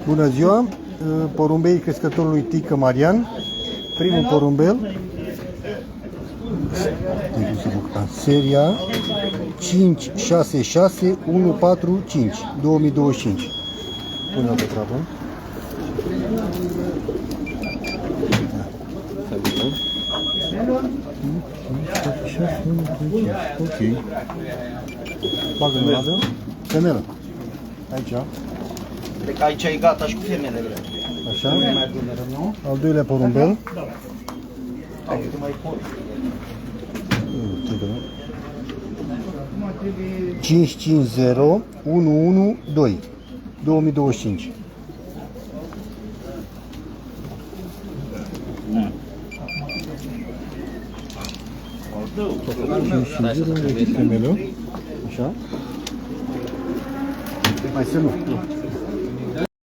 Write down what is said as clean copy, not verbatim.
Bună ziua! Porumbei crescătorului Tică Marian. Primul porumbel. Seria 566145 2025. Pune la treabă. Ok. Bagă-l la femelă. Aici. Cred că aici e gata și cu femelele. Așa. Al doilea porumbel. 550112 2025. Femelă. Așa. Mai să nu.